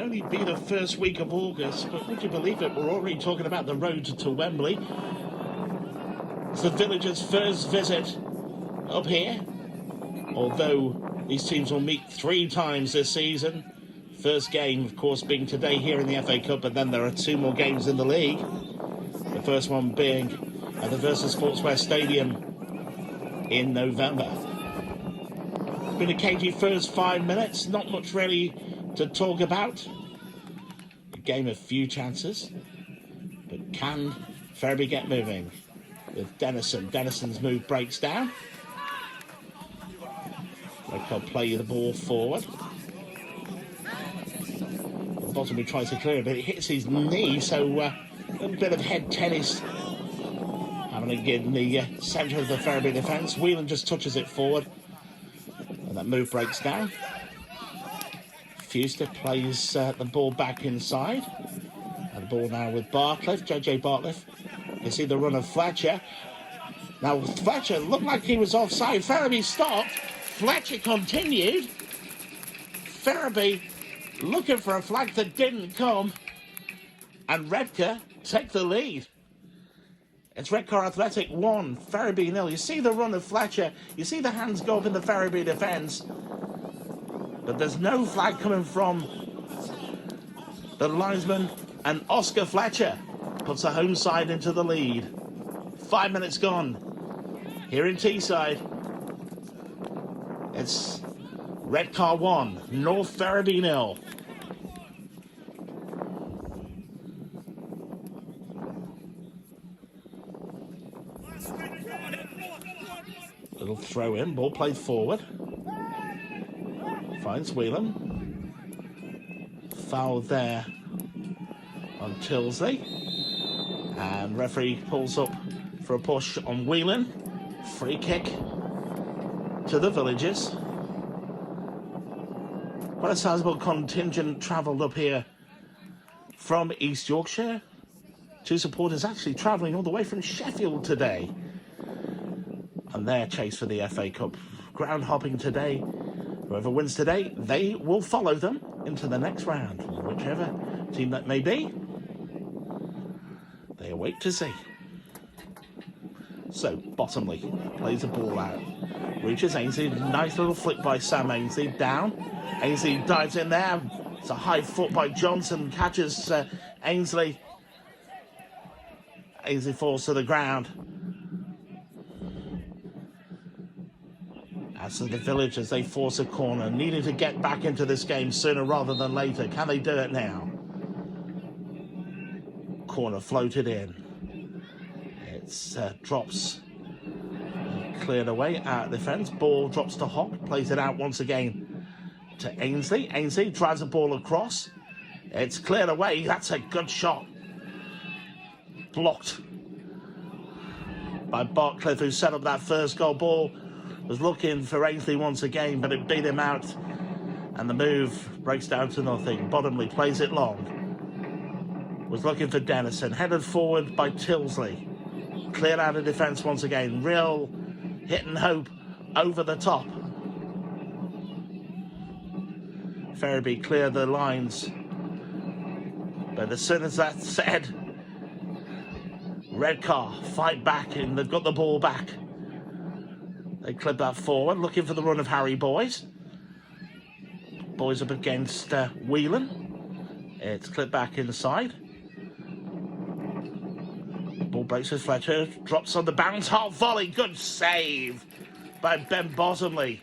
only be the first week of August, but would you believe it, we're already talking about the road to Wembley. It's the Villagers' first visit up here, although these teams will meet 3 times this season. First game, of course, being today here in the FA Cup, and then there are 2 more games in the league. The first one being at the Versus Sportswear Stadium in November. Been a cagey first 5 minutes, not much really to talk about. A game of few chances, but can Ferriby get moving? With Denison's move breaks down. Redcar play the ball forward. The bottom he tries to clear it, but it hits his knee, so a little bit of head tennis having to get in the centre of the Ferriby defence. Whelan just touches it forward, and that move breaks down. Fuster plays the ball back inside. And the ball now with Barcliffe, JJ Barcliffe. You see the run of Fletcher. Now, Fletcher looked like he was offside. Ferriby stopped. Fletcher continued. Ferriby looking for a flag that didn't come. And Redcar take the lead. It's Redcar Athletic 1, Ferriby 0. You see the run of Fletcher. You see the hands go up in the Ferriby defence. But there's no flag coming from the linesman. And Oscar Fletcher puts the home side into the lead. 5 minutes gone. Here in Teesside, it's Redcar 1, North Ferriby 0. Little throw in, ball played forward. Finds Whelan. Foul there on Tilsley. And referee pulls up for a push on Whelan. Free kick to the Villagers. Quite a sizable contingent travelled up here from East Yorkshire. 2 supporters actually travelling all the way from Sheffield today. And their chase for the FA Cup. Ground hopping today. Whoever wins today, they will follow them into the next round. Whichever team that may be, they await to see. So, Bottomley plays the ball out. Reaches Ainsley. Nice little flick by Sam Ainsley. Down. Ainsley dives in there. It's a high foot by Johnson. Catches Ainsley. Ainsley falls to the ground. As to the Villagers, they force a corner. Needing to get back into this game sooner rather than later. Can they do it now? Corner floated in. It's drops. Cleared away out of defence. Ball drops to Hock. Plays it out once again to Ainsley. Ainsley drives the ball across. It's cleared away. That's a good shot. Blocked by Barcliffe, who set up that first goal. Ball was looking for Ainsley once again, but it beat him out. And the move breaks down to nothing. Bottomley plays it long. Was looking for Denison. Headed forward by Tilsley. Cleared out of defence once again. Real hit and hope over the top. Ferriby cleared the lines. But as soon as that's said, Redcar fight back and they've got the ball back. They clip that forward, looking for the run of Harry Boys. Boys up against Whelan. It's clipped back inside. Ball breaks with Fletcher. Drops on the bounce. Half volley. Good save by Ben Bottomley.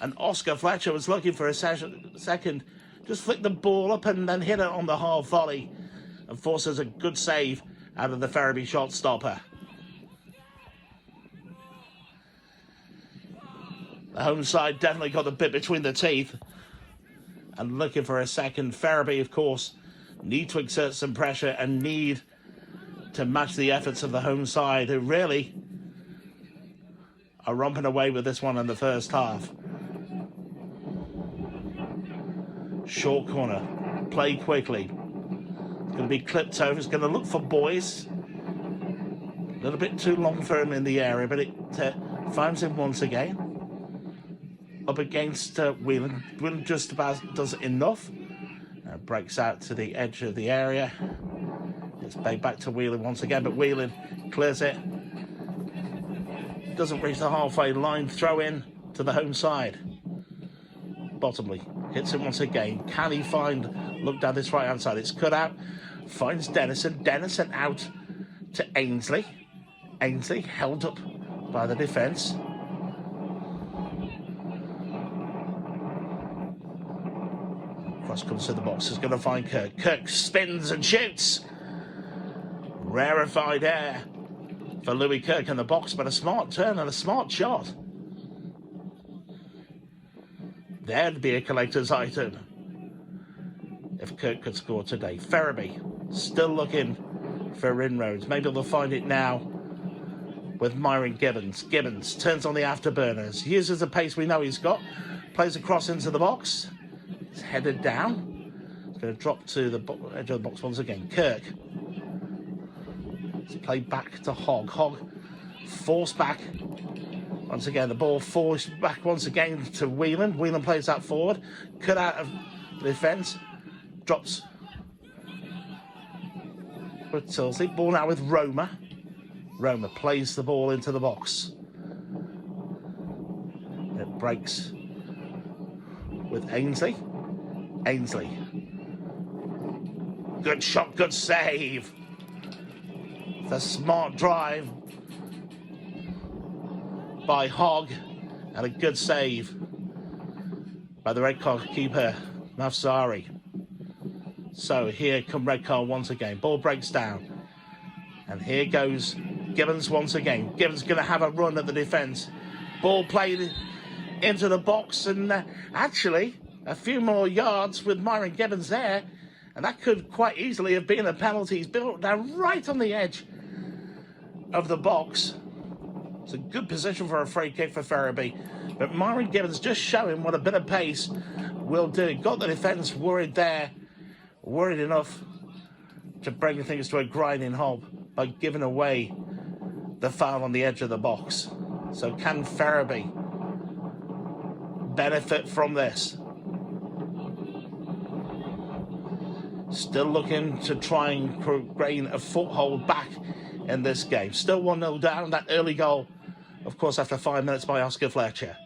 And Oscar Fletcher was looking for a second. Just flicked the ball up and then hit it on the half volley. And forces a good save out of the Ferriby shot stopper. The home side definitely got a bit between the teeth. And looking for a second. Ferriby, of course, need to exert some pressure and need to match the efforts of the home side, who really are romping away with this one in the first half. Short corner. Play quickly. It's going to be clipped over. It's going to look for Boys. A little bit too long for him in the area, but it finds him once again. Up against Whelan. Whelan just about does enough. And breaks out to the edge of the area. It's played back to Whelan once again, but Whelan clears it. Doesn't reach the halfway line. Throw in to the home side. Bottomley hits it once again. Can he find... Look down this right-hand side. It's cut out. Finds Dennison. Dennison out to Ainsley. Ainsley held up by the defence. Cross comes to the box. Is going to find Kirk. Kirk spins and shoots. Rarefied air for Louis Kirk in the box, but a smart turn and a smart shot. There'd be a collector's item if Kirk could score today. Ferriby still looking for inroads. Maybe they'll find it now with Myron Gibbons. Gibbons turns on the afterburners. Uses the pace we know he's got. Plays across into the box. It's headed down. It's going to drop to the edge of the box once again. Kirk. It's played back to Hogg. Hogg forced back. Once again, the ball forced back once again to Whelan. Whelan plays that forward. Cut out of the defence. Drops with Tilsley. Ball now with Roma. Roma plays the ball into the box. It breaks with Ainsley. Ainsley. Good shot, good save. The smart drive by Hogg and a good save by the Redcar keeper, Mafsari. So here come Redcar once again. Ball breaks down. And here goes Gibbons once again. Gibbons going to have a run at the defence. Ball played into the box, and actually a few more yards with Myron Gibbons there. And that could quite easily have been a penalty. He's built down right on the edge of the box. It's a good position for a free kick for Ferriby. But Myron Gibbons just showing what a bit of pace will do. Got the defence worried there. Worried enough to bring things to a grinding halt by giving away the foul on the edge of the box. So can Ferriby benefit from this? Still looking to try and gain a foothold back in this game. Still 1-0 down. That early goal, of course, after 5 minutes by Oscar Fletcher.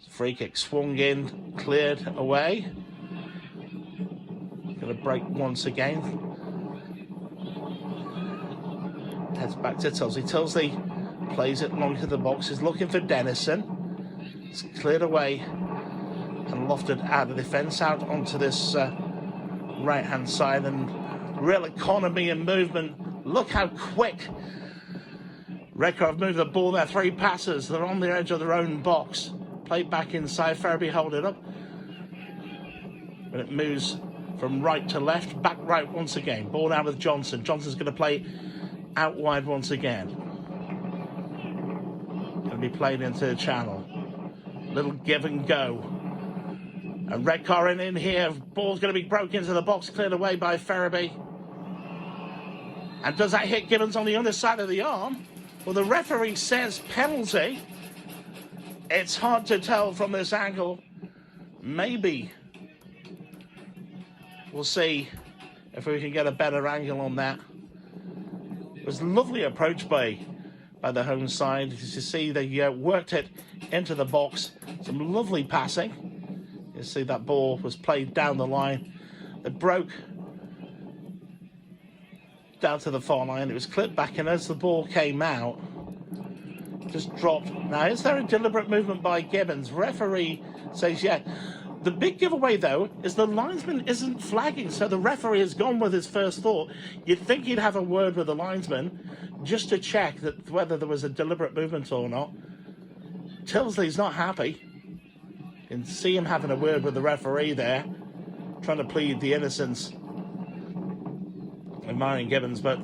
Free kick swung in, cleared away. Going to break once again. Heads back to Tilsley. Tilsley plays it long to the box. Is looking for Dennison. It's cleared away and lofted out of defence out onto this right-hand side. And real economy and movement. Look how quick Redcar have moved the ball there. 3 passes. They're on the edge of their own box. Played back inside. Ferriby hold it up. But it moves from right to left. Back right once again. Ball down with Johnson. Johnson's going to play out wide once again. Going to be played into the channel. Little give and go. And Redcar in here. Ball's going to be broken into the box. Cleared away by Ferriby. And does that hit Gibbons on the underside of the arm? Well, the referee says penalty. It's hard to tell from this angle. Maybe we'll see if we can get a better angle on that. It was a lovely approach by the home side. As you see, they worked it into the box. Some lovely passing. You see that ball was played down the line. It broke down to the far line. It was clipped back, and as the ball came out, just dropped. Now, is there a deliberate movement by Gibbons? Referee says yeah. The big giveaway, though, is the linesman isn't flagging, so the referee has gone with his first thought. You'd think he'd have a word with the linesman just to check that whether there was a deliberate movement or not. Tilsley's not happy. You can see him having a word with the referee there, trying to plead the innocence of Myron Gibbons, but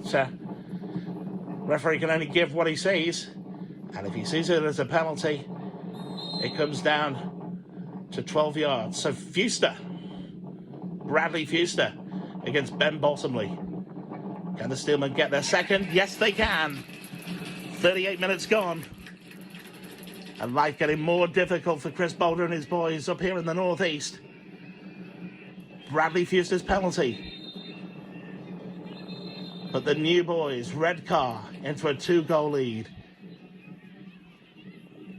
referee can only give what he sees. And if he sees it as a penalty, it comes down to 12 yards. So Bradley Fuster against Ben Bottomley. Can the Steelmen get their second? Yes, they can. 38 minutes gone. And life getting more difficult for Chris Boulder and his boys up here in the northeast. Bradley fused his penalty. But the new boys, Redcar, into a 2-goal lead.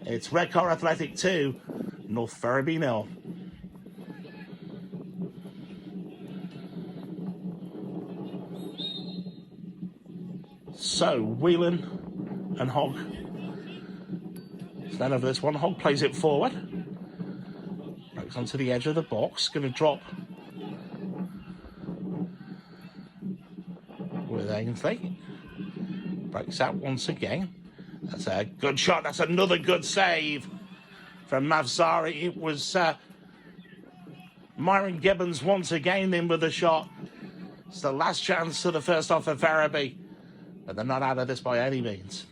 It's Redcar Athletic 2, North Ferriby 0. So, Whelan and Hogg stand over this one. Hogg plays it forward. Breaks onto the edge of the box. Going to drop with Ainsley. Breaks out once again. That's a good shot. That's another good save from Mavsari. It was Myron Gibbons once again in with the shot. It's the last chance to the first half of Ferriby. But they're not out of this by any means.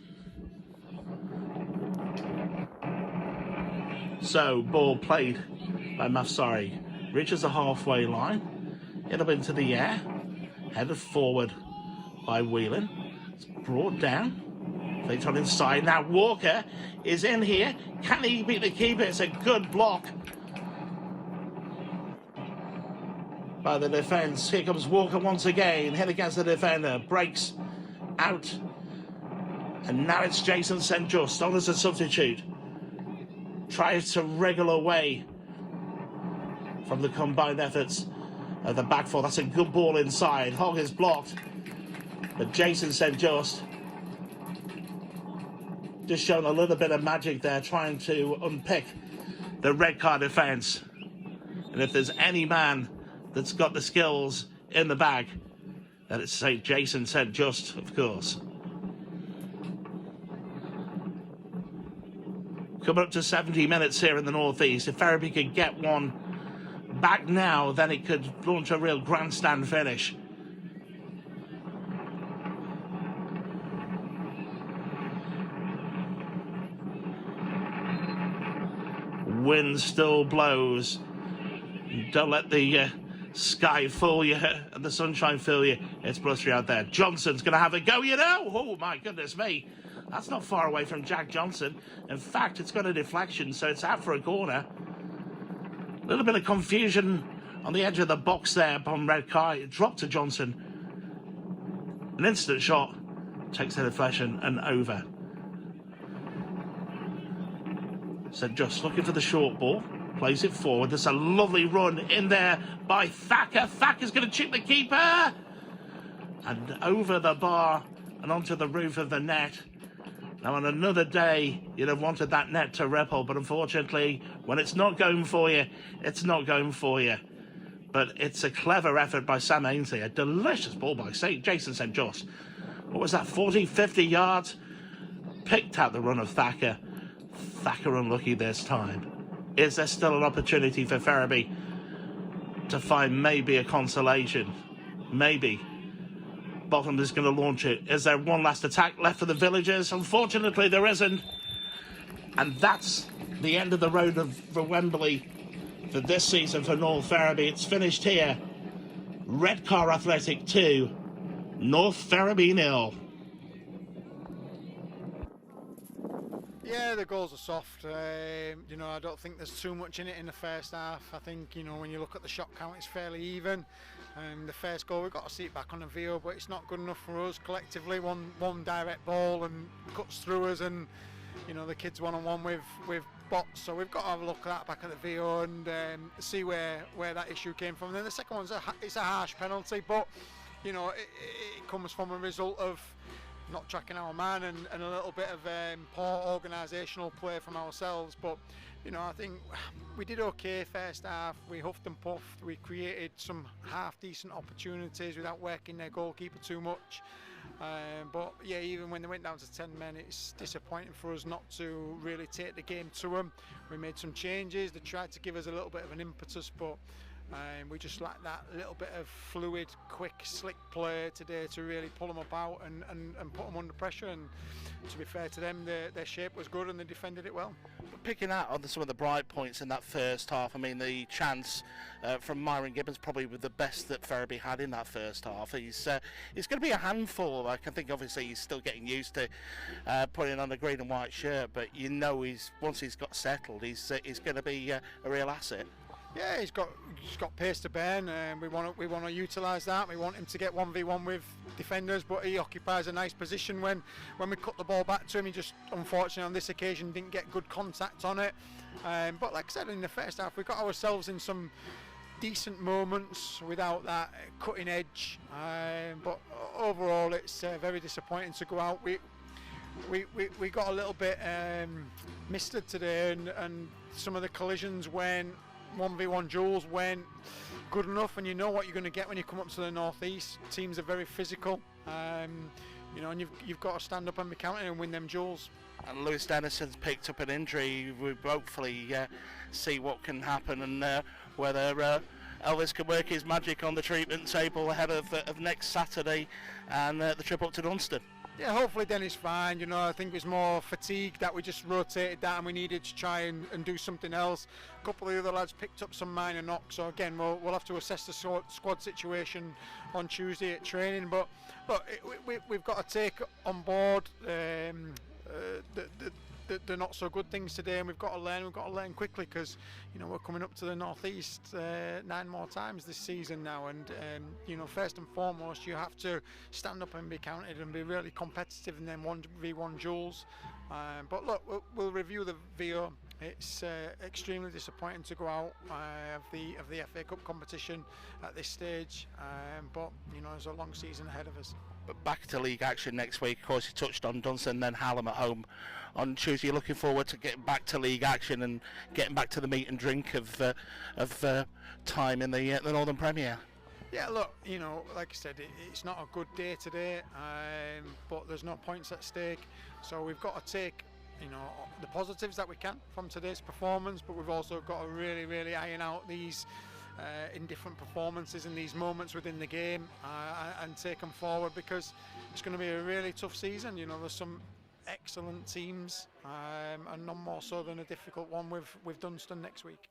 So, ball played by Mafsari. Reaches the halfway line. Hit up into the air. Headed forward by Whelan. It's brought down. Played on inside. Now Walker is in here. Can he beat the keeper? It's a good block by the defence. Here comes Walker once again. Hit against the defender. Breaks out. And now it's Jason St. Just on as a substitute. Tries to wriggle away from the combined efforts of the back four. That's a good ball inside. Hogg is blocked. But Jason St. Just showing a little bit of magic there, trying to unpick the Redcar defence. And if there's any man that's got the skills in the bag, then it's Jason St. Just, of course. Coming up to 70 minutes here in the northeast. If Ferriby could get one back now, then it could launch a real grandstand finish. Wind still blows. Don't let the sky fool you and the sunshine fool you. It's blustery out there. Johnson's going to have a go, you know. Oh, my goodness me. That's not far away from Jack Johnson. In fact, it's got a deflection, so it's out for a corner. A little bit of confusion on the edge of the box there upon Redcar. It dropped to Johnson. An instant shot. Takes the deflection and over. So just looking for the short ball. Plays it forward. There's a lovely run in there by Thacker. Thacker's going to chip the keeper. And over the bar and onto the roof of the net. Now, on another day, you'd have wanted that net to ripple, but unfortunately, when it's not going for you, it's not going for you. But it's a clever effort by Sam Ainsley. A delicious ball by Jason St. Just. What was that, 40, 50 yards? Picked out the run of Thacker. Thacker unlucky this time. Is there still an opportunity for Ferriby to find maybe a consolation? Maybe. Bottom is going to launch it. Is there one last attack left for the Villagers? Unfortunately, there isn't. And that's the end of the road for Wembley for this season for North Ferriby. It's finished here. Redcar Athletic 2, North Ferriby 0. Yeah, the goals are soft. You know, I don't think there's too much in it in the first half. I think, you know, when you look at the shot count, it's fairly even. The first goal, we've got to see it back on the VO, but it's not good enough for us collectively. One direct ball and cuts through us, and you know the kids one-on-one with bots. So we've got to have a look at that back at the VO and see where that issue came from. And then the second one's it's a harsh penalty, but you know it comes from a result of not tracking our man and a little bit of poor organisational play from ourselves. But you know, I think we did okay first half. We huffed and puffed. We created some half-decent opportunities without working their goalkeeper too much. But yeah, even when they went down to 10 men, it's disappointing for us not to really take the game to them. We made some changes. They tried to give us a little bit of an impetus, but we just lacked that little bit of fluid, quick, slick play today to really pull them up out and put them under pressure. And to be fair to them, their shape was good and they defended it well. Picking out on some of the bright points in that first half, I mean, the chance from Myron Gibbons probably was the best that Ferriby had in that first half. He's going to be a handful. I can think obviously he's still getting used to putting on a green and white shirt, but you know once he's got settled, he's going to be a real asset. Yeah, he's got pace to burn, and we want to utilise that. We want him to get 1v1 with defenders, but he occupies a nice position when we cut the ball back to him. He just, unfortunately, on this occasion, didn't get good contact on it. But like I said, in the first half, we got ourselves in some decent moments without that cutting edge. But overall, it's very disappointing to go out. We got a little bit misled today, and some of the collisions when 1v1 duels weren't good enough, and you know what you're going to get when you come up to the North East. Teams are very physical, you know, and you've got to stand up and be counting and win them duels. And Lewis Dennison's picked up an injury. We'll hopefully see what can happen, and whether Elvis can work his magic on the treatment table ahead of next Saturday and the trip up to Dunstan. Yeah, hopefully Dennis fine. You know, I think it was more fatigue that we just rotated that, and we needed to try and do something else. A couple of the other lads picked up some minor knocks, so again we'll have to assess the squad situation on Tuesday at training. But look, we've got to take on board the not so good things today, and we've got to learn quickly, because you know we're coming up to the North East 9 more times this season now, and you know, first and foremost you have to stand up and be counted and be really competitive in them 1v1 duels. But look, we'll review the VO. It's extremely disappointing to go out of the FA Cup competition at this stage, but you know, there's a long season ahead of us. But back to league action next week. Of course, you touched on Dunstan, then Hallam at home on Tuesday. You're looking forward to getting back to league action and getting back to the meat and drink of time in the Northern Premier. Yeah, look, you know, like I said, it's not a good day today, but there's no points at stake, so we've got to take, you know, the positives that we can from today's performance, but we've also got to really iron out these indifferent performances in these moments within the game, and take them forward, because it's going to be a really tough season. You know, there's some excellent teams, and none more so than a difficult one with Dunstan next week.